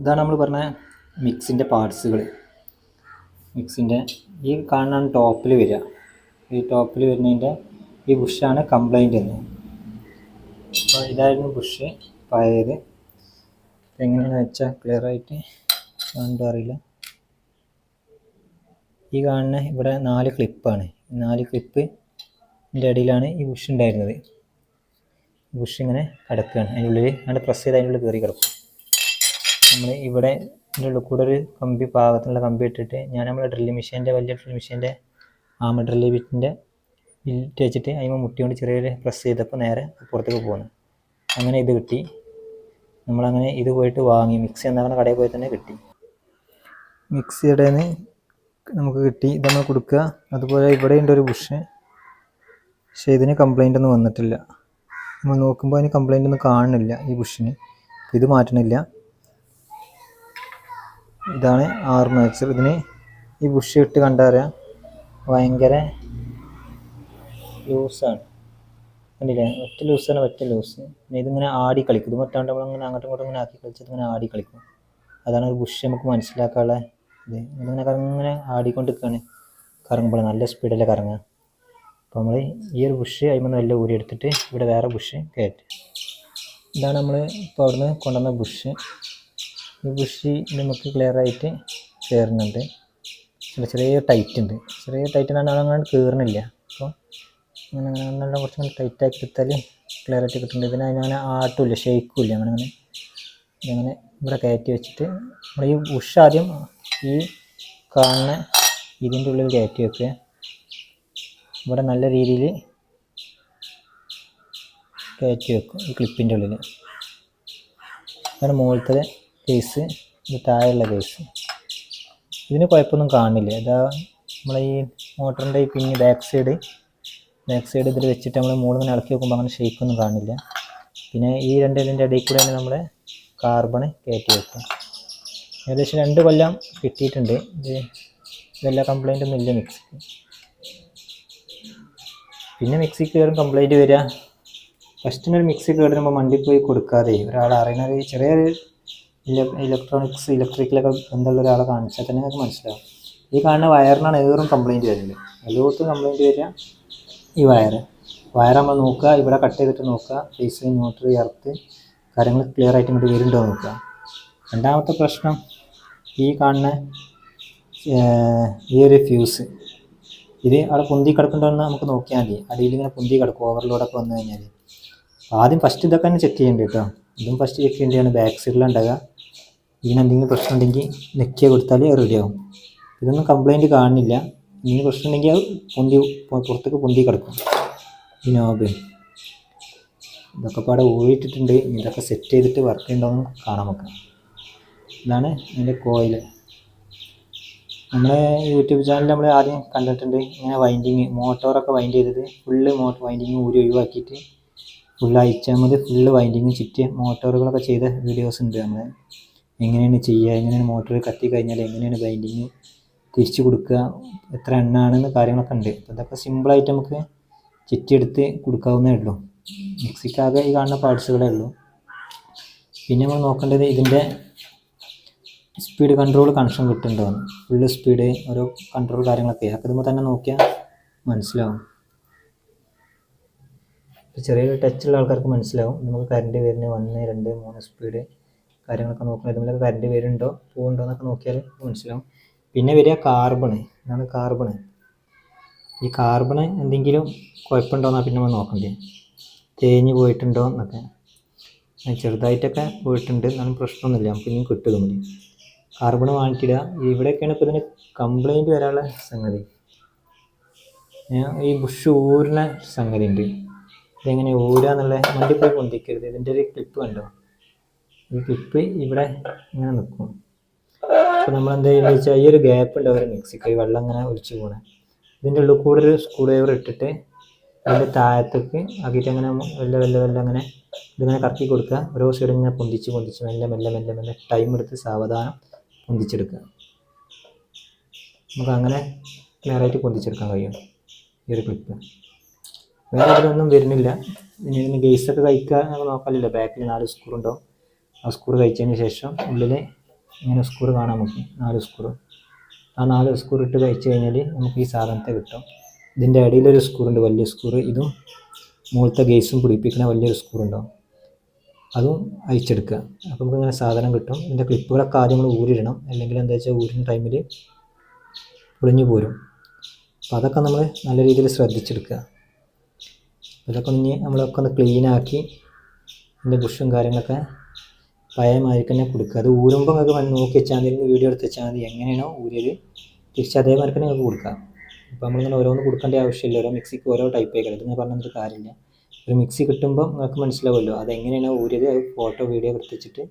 ഇതാണ് നമ്മൾ പറഞ്ഞ മിക്സിൻ്റെ പാർട്സുകൾ. മിക്സിൻ്റെ ഈ കാണാൻ ടോപ്പിൽ വരിക, ഈ ടോപ്പിൽ വരുന്നതിൻ്റെ ഈ ബുഷാണ് കംപ്ലൈൻറ്റ് എന്ന്. അപ്പോൾ ഇതായിരുന്നു ബുഷ് പഴയത്. എങ്ങനെയാണെന്ന് വെച്ചാൽ ക്ലിയർ ആയിട്ട് കണ്ടു അറിയില്ല. ഈ കാണുന്ന ഇവിടെ 4 ക്ലിപ്പാണ്. 4 ക്ലിപ്പിൻ്റെ ഇടയിലാണ് ഈ ബുഷ് ഉണ്ടായിരുന്നത്. ബുഷ് ഇങ്ങനെ കിടക്കുകയാണ്, അതിൻ്റെ ഉള്ളിൽ അങ്ങനെ പ്രസ് ചെയ്ത് അതിൻ്റെ ഉള്ളിൽ കയറി കിടക്കും. നമ്മൾ ഇവിടെ ഇതിൻ്റെ ഉള്ളിൽ കൂടെ ഒരു കമ്പി, പാകത്തിനുള്ള കമ്പി ഇട്ടിട്ട് നമ്മളെ ഡ്രില്ലിംഗ് മെഷീൻ്റെ, വലിയ ഡ്രില്ലിംഗ് മെഷീൻ്റെ ഡ്രില്ലിംഗ് ബിറ്റിൻ്റെ ബിൽറ്റ് വെച്ചിട്ട് അതിന് മുട്ടി കൊണ്ട് ചെറിയൊരു പ്രസ് ചെയ്തപ്പോൾ നേരെ പുറത്തേക്ക് പോകുന്നു. അങ്ങനെ ഇത് കിട്ടി. നമ്മളങ്ങനെ ഇത് പോയിട്ട് വാങ്ങി, മിക്സി എന്നാകുന്ന കടയിൽ പോയി തന്നെ കിട്ടി. മിക്സിയുടെ നമുക്ക് കിട്ടി. ഇത് നമ്മൾ കൊടുക്കുക. അതുപോലെ ഇവിടെ ഉണ്ട് ഒരു ബുഷ്, പക്ഷേ ഇതിന് കംപ്ലൈൻ്റ് ഒന്നും വന്നിട്ടില്ല. നമ്മൾ നോക്കുമ്പോൾ അതിന് കംപ്ലൈൻ്റ് ഒന്നും കാണുന്നില്ല ഈ ബുഷിന്. ഇത് മാറ്റണില്ല. ഇതാണ് ആർമേച്ചർ. ഇതിന് ഈ ബുഷ് ഇട്ട് കണ്ടറിയാം, ഭയങ്കര ലൂസാണ്. കണ്ടില്ലേ, ഒറ്റ ലൂസാണ്, ഒറ്റ ലൂസ്. പിന്നെ ഇതിങ്ങനെ ആടി കളിക്കും. ഇത് മറ്റാണ്ട് നമ്മളങ്ങനെ അങ്ങോട്ടും ഇങ്ങോട്ടും ഇങ്ങനെ ആക്കി കളിച്ചിട്ട് ഇങ്ങനെ ആടി കളിക്കും. അതാണ് ഒരു ബുഷ് നമുക്ക് മനസ്സിലാക്കാനുള്ള ഇത്. ഇങ്ങനെ ആടിക്കൊണ്ടിരിക്കുകയാണ് കറങ്ങുമ്പോൾ, നല്ല സ്പീഡിൽ കറങ്ങുക. അപ്പോൾ നമ്മൾ ഈ ഒരു ബുഷ് അതിൽ നല്ല ഊരി എടുത്തിട്ട് ഇവിടെ വേറെ ബുഷ് കയറ്റി. ഇതാണ് നമ്മൾ ഇപ്പോൾ അവിടുന്ന് കൊണ്ടുവന്ന ബുഷ്. ഈ ബുഷ് നമുക്ക് ക്ലിയറായിട്ട് കയറുന്നുണ്ട്. ചെറിയ ടൈറ്റ് ഉണ്ട്. ചെറിയ ടൈറ്റിനാണ് അതങ്ങനെ കയറുന്നില്ല. അപ്പോൾ അങ്ങനെ നല്ല കുറച്ച് ടൈറ്റാക്കി എടുത്താൽ ക്ലിയറായിട്ട് കിട്ടുന്നുണ്ട്. അതിനങ്ങനെ ആട്ടുമില്ല, ഷെയ്ക്കുമില്ല. അങ്ങനെ ഇങ്ങനെ ഇവിടെ കയറ്റി വെച്ചിട്ട് നമ്മൾ ഈ ബുഷ് ആദ്യം ഈ കാണുന്ന ഇതിൻ്റെ ഉള്ളിൽ കയറ്റി വെക്കുക. ഇവിടെ നല്ല രീതിയിൽ കയറ്റി വെക്കും ഈ ക്ലിപ്പിൻ്റെ ഉള്ളിൽ. അങ്ങനെ മുകളിലത്തെ കേസ്, ഇത് താഴെയുള്ള കേസ്. ഇതിന് കുഴപ്പമൊന്നും കാണില്ല. ഇതാ നമ്മളെ ഈ മോട്ടറിൻ്റെ ഈ പിന്നി ബാക്ക് സൈഡ് ഇതിൽ വെച്ചിട്ട് നമ്മൾ മുകളിൽ ഇളക്കി വെക്കുമ്പോൾ അങ്ങനെ ഷേക്കൊന്നും കാണില്ല. പിന്നെ ഈ ഇതിൻ്റെ ഇടയിൽ കൂടെയാണ് നമ്മൾ കാർബണ് കയറ്റി വെക്കുക. ഏകദേശം 2 കൊല്ലം കിട്ടിയിട്ടുണ്ട്. ഇതെല്ലാം കംപ്ലൈൻ്റ് ഒന്നും ഇല്ല മിക്സിക്ക്. പിന്നെ മിക്സിക്ക് കയറും കംപ്ലൈൻറ്റ് വരിക. ഫസ്റ്റിനൊരു മിക്സി കയറുമ്പോൾ മണ്ടി പോയി കൊടുക്കാതെ ഒരാൾ അറിയുന്നത് ചെറിയൊരു ഇലക്ട്രിക്കലൊക്കെ ബന്ധമുള്ള ഒരാളെ കാണിച്ചാൽ തന്നെ നമുക്ക് മനസ്സിലാവും. ഈ കാണുന്ന വയറിനാണ് ഏറും കംപ്ലൈൻറ്റ് വരുന്നത്. എല്ലായിടത്തും കംപ്ലൈൻറ്റ് വരിക ഈ വയർ നമ്മൾ നോക്കുക, ഇവിടെ കട്ട് ചെയ്തിട്ട് നോക്കുക, ഫേസ്, മോട്ടർ, എർത്ത് കാര്യങ്ങൾ ക്ലിയർ ആയിട്ട് ഇങ്ങോട്ട് വരുന്നുണ്ടോ നോക്കുക. രണ്ടാമത്തെ പ്രശ്നം ഈ കാണുന്ന ഈ ഒരു ഫ്യൂസ്, ഇത് അവിടെ പൊന്തി കിടക്കുന്നുണ്ടോയെന്ന് നമുക്ക് നോക്കിയാൽ മതി. അടിയിൽ ഇങ്ങനെ പൊന്തി കിടക്കും ഓവർലോഡൊക്കെ വന്നു കഴിഞ്ഞാൽ. ആദ്യം ഫസ്റ്റ് ഇതൊക്കെ തന്നെ ചെക്ക് ചെയ്യേണ്ടി കേട്ടോ. ഇതും ഫസ്റ്റ് ചെക്ക് ചെയ്യേണ്ടതാണ്. ബാക്ക് സൈഡിലുണ്ടാകുക. ഇതിനെന്തെങ്കിലും പ്രശ്നം ഉണ്ടെങ്കിൽ നെക്കിയ കൊടുത്താൽ റെഡിയാവും. ഇതൊന്നും കംപ്ലൈൻറ്റ് കാണുന്നില്ല. എന്തെങ്കിലും പ്രശ്നം ഉണ്ടെങ്കിൽ അത് പുറത്തേക്ക് പൊന്തി കിടക്കും. ഈ നോബ് ഇതൊക്കെ പാടെ ഊരിയിട്ടിട്ടുണ്ട്. ഇതൊക്കെ സെറ്റ് ചെയ്തിട്ട് വർക്ക് ചെയ്യണമെന്ന് കാണാൻ നോക്കാം. ഇതാണ് അതിൻ്റെ കോയിൽ. നമ്മളെ യൂട്യൂബ് ചാനലിൽ നമ്മൾ ആദ്യം കണ്ടിട്ടുണ്ട് ഇങ്ങനെ വൈൻഡിങ്, മോട്ടോറൊക്കെ വൈൻഡ് ചെയ്തത് ഫുള്ള് വൈൻഡിങ് ഊരി ഒഴിവാക്കിയിട്ട് ഫുള്ള് അയച്ചാൽ മതി. ഫുള്ള് വൈൻഡിങ് ചുറ്റിയ മോട്ടോറുകളൊക്കെ ചെയ്ത വീഡിയോസ് ഉണ്ട്. നമ്മൾ എങ്ങനെയാണ് ചെയ്യുക, എങ്ങനെയാണ് മോട്ടോർ കത്തി കഴിഞ്ഞാൽ എങ്ങനെയാണ് വൈൻഡിങ് തിരിച്ചു കൊടുക്കുക, എത്ര എണ്ണാണെന്ന് കാര്യങ്ങളൊക്കെ ഉണ്ട്. അപ്പോൾ ഇതൊക്കെ സിമ്പിളായിട്ട് നമുക്ക് ചുറ്റിയെടുത്ത് കൊടുക്കാവുന്നേ ഉള്ളൂ. മിക്സിക്കാകെ ഈ കാണുന്ന പാർട്സുകളേ ഉള്ളൂ. പിന്നെ നമ്മൾ നോക്കേണ്ടത് ഇതിൻ്റെ സ്പീഡ് കൺട്രോൾ കണക്ഷൻ കിട്ടുന്നുണ്ടോ, ഫുള്ള് സ്പീഡ് ഓരോ കൺട്രോൾ കാര്യങ്ങളൊക്കെ അപ്പോൾ ഇതുമ്പോൾ തന്നെ നോക്കിയാൽ മനസ്സിലാവും. ഇപ്പോൾ ചെറിയൊരു ടച്ചുള്ള ആൾക്കാർക്ക് മനസ്സിലാവും. നമുക്ക് കറണ്ട് വരുന്ന 1, 2, 3 സ്പീഡ് കാര്യങ്ങളൊക്കെ നോക്കണം. ഇതുപോലെ കറണ്ട് വരുന്നുണ്ടോ പോകുന്നുണ്ടോ എന്നൊക്കെ നോക്കിയാൽ മനസ്സിലാവും. പിന്നെ വരിക കാർബണ്. ഇതാണ് കാർബണ്. ഈ കാർബണ് എന്തെങ്കിലും കുഴപ്പമുണ്ടോയെന്നാണ് പിന്നെ നമ്മൾ നോക്കണ്ടേ. തേഞ്ഞ് പോയിട്ടുണ്ടോ എന്നൊക്കെ. ചെറുതായിട്ടൊക്കെ പോയിട്ടുണ്ട്, എന്നാലും പ്രശ്നമൊന്നുമില്ല. നമുക്ക് ഇനിയും കിട്ടും. നമ്മൾ കാർബൺ വാങ്ങിച്ചിടുക. ഇവിടെയൊക്കെയാണ് ഇപ്പോൾ ഇതിന് കംപ്ലൈൻറ്റ് വരാനുള്ള സംഗതി. ഈ ബുഷ് ഊരുന്ന സംഗതി ഉണ്ട്. ഇതെങ്ങനെ ഊരുക എന്നുള്ള വണ്ടി പോയി പൊന്തിക്കരുത്. ഇതിൻ്റെ ഒരു ക്ലിപ്പ് കണ്ടോ, ഈ ക്ലിപ്പ് ഇവിടെ ഇങ്ങനെ നിൽക്കും. അപ്പോൾ നമ്മൾ എന്താ ചെയ്യുന്നത് വെച്ചാൽ ഈ ഒരു ഗ്യാപ്പ് ഉണ്ടാവും ഒരു മിക്സിക്ക്, വെള്ളം ഇങ്ങനെ ഒലിച്ച് പോകണേ. ഇതിൻ്റെ ഉള്ളിൽ കൂടെ ഒരു സ്ക്രൂ ഡ്രൈവർ ഇട്ടിട്ട് അതിൻ്റെ താഴത്തേക്ക് ആക്കിയിട്ട് അങ്ങനെ വെല്ല അങ്ങനെ ഇതിങ്ങനെ കറക്കി കൊടുക്കുക. ഓരോ സൈഡിൽ ഇങ്ങനെ പൊന്തിച്ച് മെല്ലെ ടൈം എടുത്ത് സാവധാനം പൊന്തിച്ചെടുക്കുക. നമുക്ക് അങ്ങനെ ക്ലിയറായിട്ട് പൊന്തിച്ചെടുക്കാൻ കഴിയും ഈ ഒരു ക്ലിപ്പ്. വേറെ അതിലൊന്നും വരുന്നില്ല. ഇനി ഇതിന് ഗെയ്സൊക്കെ കഴിക്കുക നമുക്ക് നോക്കാനില്ല. ബാക്കിൽ 4 സ്ക്രൂ ഉണ്ടാവും. ആ സ്ക്രൂ കഴിച്ചതിന് ശേഷം ഉള്ളിൽ ഇങ്ങനെ സ്ക്രൂ കാണാം നമുക്ക് 4 സ്ക്രൂ. ആ 4 സ്ക്രൂ ഇട്ട് കഴിച്ച് കഴിഞ്ഞാൽ നമുക്ക് ഈ സാധനത്തെ കിട്ടും. ഇതിൻ്റെ ഇടയിലൊരു സ്ക്രൂ ഉണ്ട്, വലിയ സ്ക്രൂ. ഇതും മുകളിലത്തെ ഗേസും പിടിപ്പിക്കുന്ന വലിയൊരു സ്ക്രൂ ഉണ്ടാവും, അതും അയച്ചെടുക്കുക. അപ്പോൾ നമുക്ക് ഇങ്ങനെ സാധനം കിട്ടും. ഇതിൻ്റെ ക്ലിപ്പുകളൊക്കെ ആദ്യം നമ്മൾ ഊരിടണം, അല്ലെങ്കിൽ എന്താ വെച്ചാൽ ഊരുന്ന ടൈമിൽ പൊളിഞ്ഞു പോരും. അപ്പോൾ അതൊക്കെ നമ്മൾ നല്ല രീതിയിൽ ശ്രദ്ധിച്ചെടുക്കുക. ഇതൊക്കെ നമ്മളൊക്കെ ഒന്ന് ക്ലീനാക്കി ഇതിൻ്റെ ബുഷും കാര്യങ്ങളൊക്കെ പഴയ മാതിരിക്ക് തന്നെ കൊടുക്കുക. അത് ഊരുമ്പോൾ നിങ്ങൾക്ക് നോക്കി വെച്ചാൽ മതി, വീഡിയോ എടുത്ത് വെച്ചാൽ മതി, എങ്ങനെയാണോ ഊരിയത് തിരിച്ച് അതേമാതിരി തന്നെ നിങ്ങൾക്ക് കൊടുക്കാം. ഇപ്പോൾ നമ്മളിങ്ങനെ ഓരോന്ന് കൊടുക്കേണ്ട ആവശ്യമില്ല, ഓരോ മിക്സിക്ക് ഓരോ ടൈപ്പ് ആയിക്കണം. ഇതിങ്ങനെ പറഞ്ഞിട്ട് കാര്യമില്ല. ഒരു മിക്സി കിട്ടുമ്പോൾ നിങ്ങൾക്ക് മനസ്സിലാവുമല്ലോ അതെങ്ങനെയാണോ ഊരിയത്, അത് ഫോട്ടോ വീഡിയോ എടുത്ത് വെച്ചിട്ട്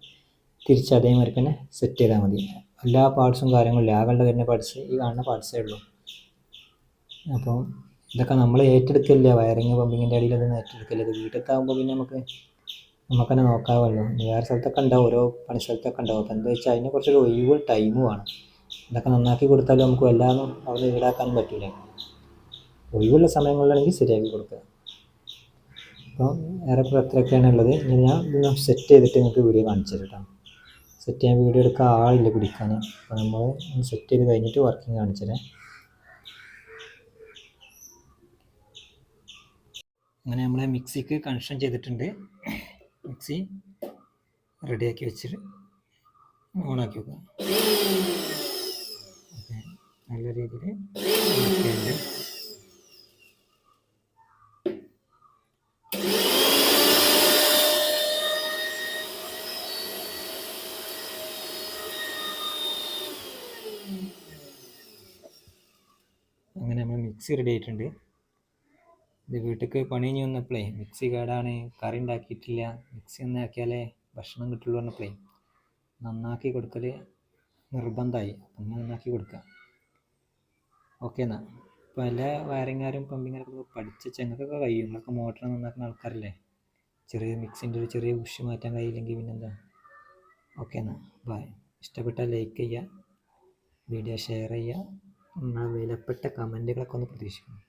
തിരിച്ച് അതേമാതിരി തന്നെ സെറ്റ് ചെയ്താൽ മതി. എല്ലാ പാർട്സും കാര്യങ്ങളില്ല, ആകേണ്ട വരുന്ന പാർട്സ് ഈ കാണുന്ന പാർട്സേ ഉള്ളൂ. അപ്പോൾ ഇതൊക്കെ നമ്മൾ ഏറ്റെടുക്കില്ല, വയറിങ് പമ്പിങ്ങിൻ്റെ ഇടയിൽ അതൊന്നും ഏറ്റെടുക്കില്ല. ഇത് വീട്ടിലത്താകുമ്പോൾ പിന്നെ നമുക്ക് തന്നെ നോക്കാമല്ലോ. വേറെ സ്ഥലത്തൊക്കെ ഉണ്ടാവും, ഓരോ പണി സ്ഥലത്തൊക്കെ ഉണ്ടാവും. അപ്പോൾ എന്താ വെച്ചാൽ അതിനെ കുറച്ചൊരു ഒഴിവ് ടൈമും വേണം. ഇതൊക്കെ നന്നാക്കി കൊടുത്താലും നമുക്ക് എല്ലാം അവിടെ ഈടാക്കാനും പറ്റില്ല. ഒഴിവുള്ള സമയങ്ങളിലാണെങ്കിൽ ശരിയാക്കി കൊടുക്കുക. അപ്പോൾ ഏറെക്കുറെ അത്രയൊക്കെയാണ് ഉള്ളത്. ഇനി ഞാൻ ഇതൊന്ന് സെറ്റ് ചെയ്തിട്ട് നിങ്ങൾക്ക് വീഡിയോ കാണിച്ചു തരാം കേട്ടോ. സെറ്റ് ചെയ്യാൻ വീഡിയോ എടുക്കാൻ ആളില്ല പിടിക്കാൻ. അപ്പോൾ നമ്മൾ സെറ്റ് ചെയ്ത് കഴിഞ്ഞിട്ട് വർക്കിംഗ് കാണിച്ചു തരാം. അങ്ങനെ നമ്മളെ മിക്സിക്ക് കണക്ഷൻ ചെയ്തിട്ടുണ്ട്. മിക്സി റെഡിയാക്കി വെച്ചിട്ട് ഓണാക്കി വെക്കുക. ഓക്കെ, നല്ല രീതിയിൽ അങ്ങനെ നമ്മൾ മിക്സി റെഡി ആയിട്ടുണ്ട്. ഇത് വീട്ടിലേക്ക് പണി കഴിഞ്ഞ് വന്നപ്പോഴേ മിക്സി കേടാണ്, കറി ഉണ്ടാക്കിയിട്ടില്ല, മിക്സി ഒന്ന് ആക്കിയാലേ ഭക്ഷണം കിട്ടുള്ളൂ പറഞ്ഞപ്പോഴേ നന്നാക്കി കൊടുക്കൽ നിർബന്ധമായി. അപ്പം അങ്ങനെ നന്നാക്കി കൊടുക്കുക. ഓക്കെ എന്നാൽ ഇപ്പോൾ എല്ലാ വയറിങ്ങാരും പമ്പിങ്ങാരൊക്കെ പഠിച്ച ചെങ്ങൾക്കൊക്കെ കഴിയും. നിങ്ങളൊക്കെ മോട്ടർ നന്നാക്കുന്ന ആൾക്കാരല്ലേ. ചെറിയ മിക്സിൻ്റെ ഒരു ചെറിയ ബുഷ് മാറ്റാൻ കഴിയില്ലെങ്കിൽ പിന്നെന്താ. ഓക്കെ എന്നാൽ ബൈ. ഇഷ്ടപ്പെട്ടാൽ ലൈക്ക് ചെയ്യുക, വീഡിയോ ഷെയർ ചെയ്യുക, നിങ്ങളെ വിലപ്പെട്ട കമൻറ്റുകളൊക്കെ ഒന്ന് പ്രതീക്ഷിക്കുന്നു.